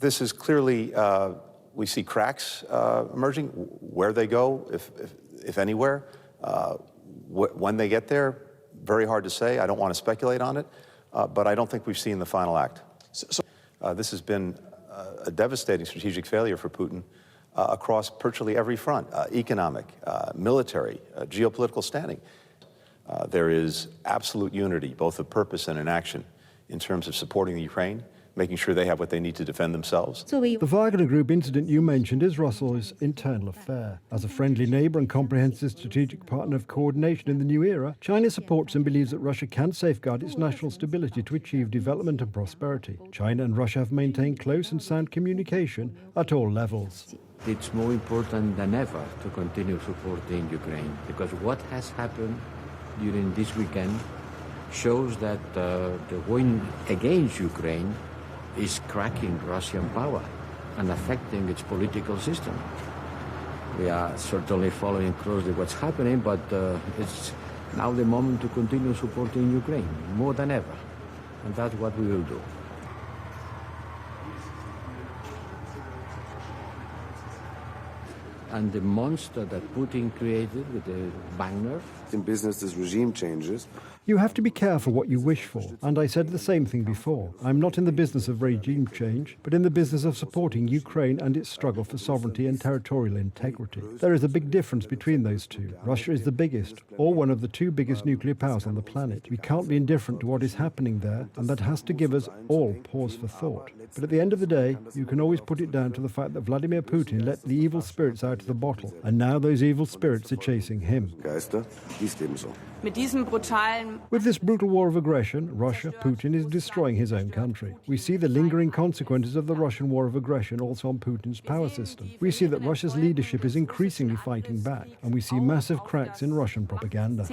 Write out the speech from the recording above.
This is clearly, we see cracks emerging. Where they go, if anywhere, when they get there, very hard to say. I don't want to speculate on it, but I don't think we've seen the final act. This has been a devastating strategic failure for Putin across virtually every front, economic, military, geopolitical standing. There is absolute unity, both of purpose and in action, in terms of supporting the Ukraine, making sure they have what they need to defend themselves. The Wagner Group incident you mentioned is Russia's internal affair. As a friendly neighbour and comprehensive strategic partner of coordination in the new era, China supports and believes that Russia can safeguard its national stability to achieve development and prosperity. China and Russia have maintained close and sound communication at all levels. It's more important than ever to continue supporting Ukraine, because what has happened during this weekend shows that the win against Ukraine is cracking Russian power and affecting its political system. We are certainly following closely what's happening, but it's now the moment to continue supporting Ukraine more than ever, and that's what we will do. And the monster that Putin created with the Wagner. In business, as regime changes, you have to be careful what you wish for, and I said the same thing before. I'm not in the business of regime change, but in the business of supporting Ukraine and its struggle for sovereignty and territorial integrity. There is a big difference between those two. Russia is the biggest, or one of the two biggest nuclear powers on the planet. We can't be indifferent to what is happening there, and that has to give us all pause for thought. But at the end of the day, you can always put it down to the fact that Vladimir Putin let the evil spirits out of the bottle, and now those evil spirits are chasing him. With this brutal war of aggression, Russia, Putin, is destroying his own country. We see the lingering consequences of the Russian war of aggression also on Putin's power system. We see that Russia's leadership is increasingly fighting back, and we see massive cracks in Russian propaganda.